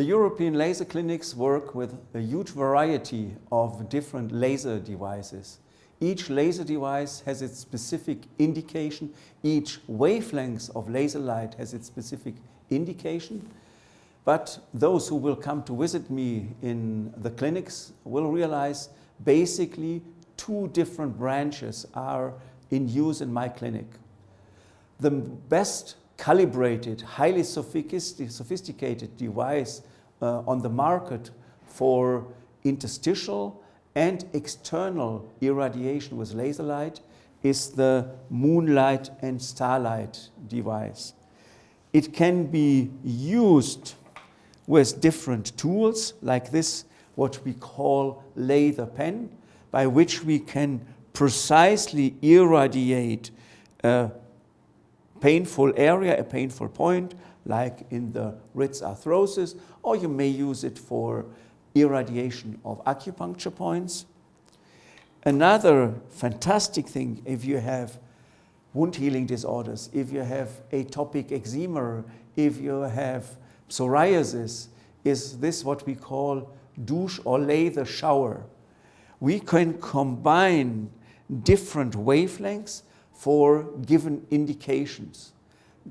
The European laser clinics work with a huge variety of different laser devices. Each laser device has its specific indication. Each wavelength of laser light has its specific indication. But those who will come to visit me in the clinics will realize basically two different branches are in use in my clinic. The best calibrated, highly sophisticated device on the market for interstitial and external irradiation with laser light is the Moonlight and Starlight device. It can be used with different tools like this, what we call laser pen, by which we can precisely irradiate a painful area, a painful point, like in the Ritz arthrosis, or you may use it for irradiation of acupuncture points. Another fantastic thing, if you have wound healing disorders, if you have atopic eczema, if you have psoriasis, is this what we call douche or laser shower. We can combine different wavelengths for given indications.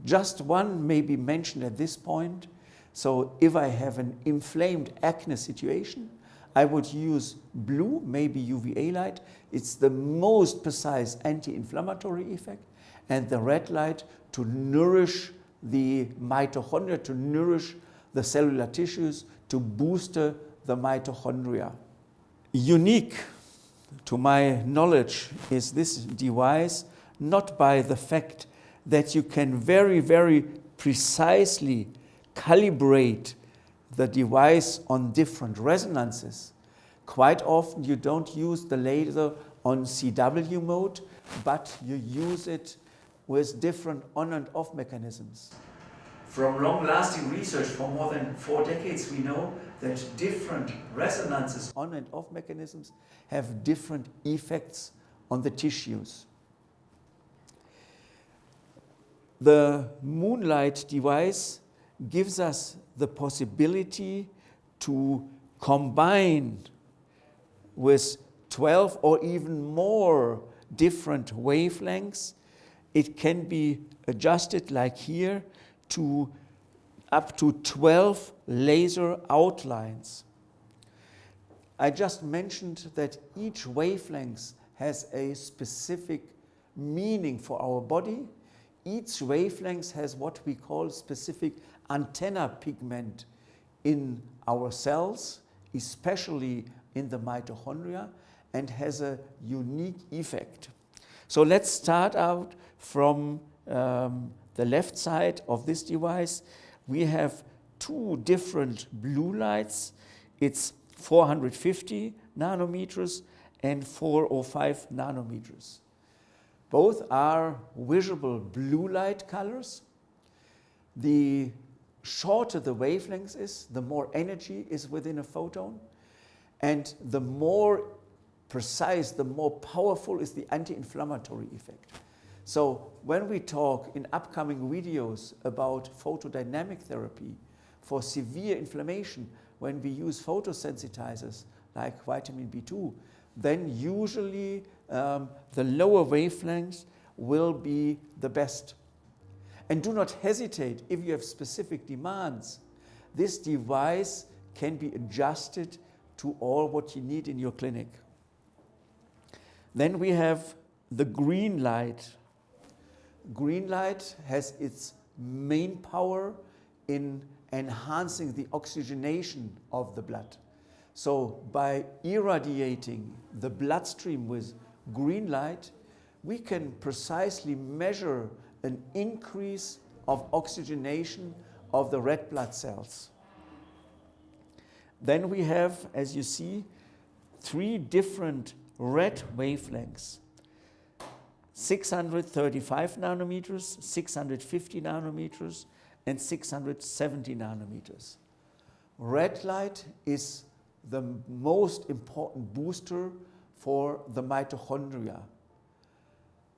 Just one may be mentioned at this point. So if I have an inflamed acne situation, I would use blue, maybe UVA light. It's the most precise anti-inflammatory effect. And the red light to nourish the mitochondria, to nourish the cellular tissues, to boost the mitochondria. Unique, to my knowledge, is this device, not by the fact that you can very, very precisely calibrate the device on different resonances. Quite often you don't use the laser on CW mode, but you use it with different on and off mechanisms. From long-lasting research for more than 4 decades, we know that different resonances, on and off mechanisms, have different effects on the tissues. The Moonlight device gives us the possibility to combine with 12 or even more different wavelengths. It can be adjusted like here to up to 12 laser outlines. I just mentioned that each wavelength has a specific meaning for our body. Each wavelength has what we call specific antenna pigment in our cells, especially in the mitochondria, and has a unique effect. So let's start out from the left side of this device. We have two different blue lights. It's 450 nanometers and 405 nanometers. Both are visible blue light colors. The shorter the wavelength is, the more energy is within a photon, and the more precise, the more powerful is the anti-inflammatory effect. So when we talk in upcoming videos about photodynamic therapy for severe inflammation, when we use photosensitizers like vitamin B2, then usually the lower wavelengths will be the best. And do not hesitate if you have specific demands. This device can be adjusted to all what you need in your clinic. Then we have the green light. Green light has its main power in enhancing the oxygenation of the blood. So by irradiating the bloodstream with green light, we can precisely measure an increase of oxygenation of the red blood cells. Then we have, as you see, 3 different red wavelengths. 635 nanometers, 650 nanometers, and 670 nanometers. Red light is the most important booster for the mitochondria.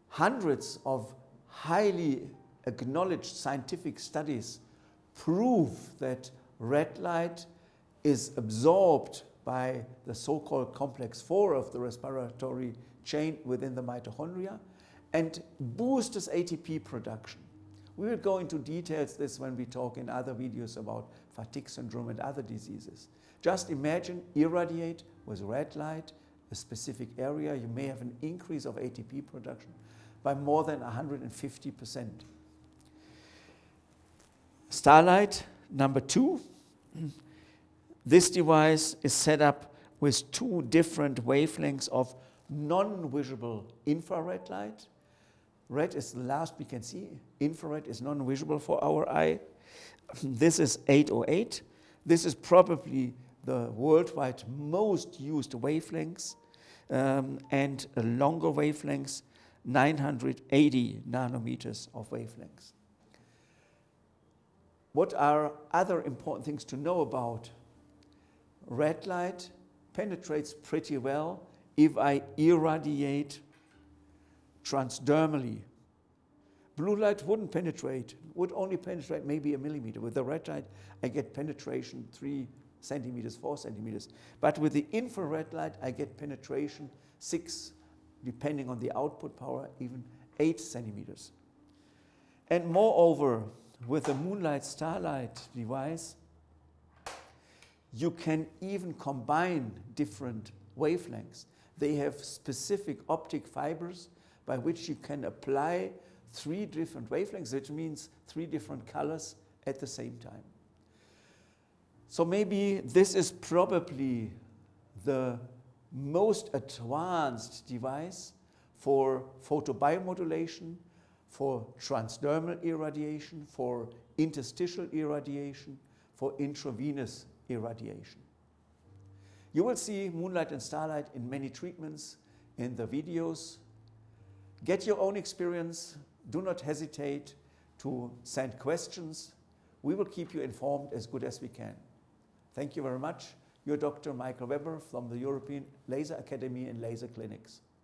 Hundreds of highly acknowledged scientific studies prove that red light is absorbed by the so-called complex 4 of the respiratory chain within the mitochondria and boosts ATP production. We will go into details this when we talk in other videos about fatigue syndrome and other diseases. Just imagine irradiate with red light a specific area, you may have an increase of ATP production by more than 150%. Starlight, number 2. This device is set up with 2 different wavelengths of non-visible infrared light. Red is the last we can see. Infrared is non-visible for our eye. This is 808. This is probably the worldwide most used wavelengths, and a longer wavelengths, 980 nanometers of wavelengths. What are other important things to know about? Red light penetrates pretty well if I irradiate transdermally. Blue light wouldn't penetrate, would only penetrate maybe a millimeter. With the red light, I get penetration 3 centimeters, 4 centimeters. But with the infrared light, I get penetration 6, depending on the output power, even 8 centimeters. And moreover, with the Moonlight Starlight device, you can even combine different wavelengths. They have specific optic fibers by which you can apply 3 different wavelengths, which means 3 different colors at the same time. So maybe this is probably the most advanced device for photobiomodulation, for transdermal irradiation, for interstitial irradiation, for intravenous irradiation. You will see Moonlight and Starlight in many treatments in the videos. Get your own experience. Do not hesitate to send questions. We will keep you informed as good as we can. Thank you very much. Your Dr. Michael Weber from the European Laser Academy and Laser Clinics.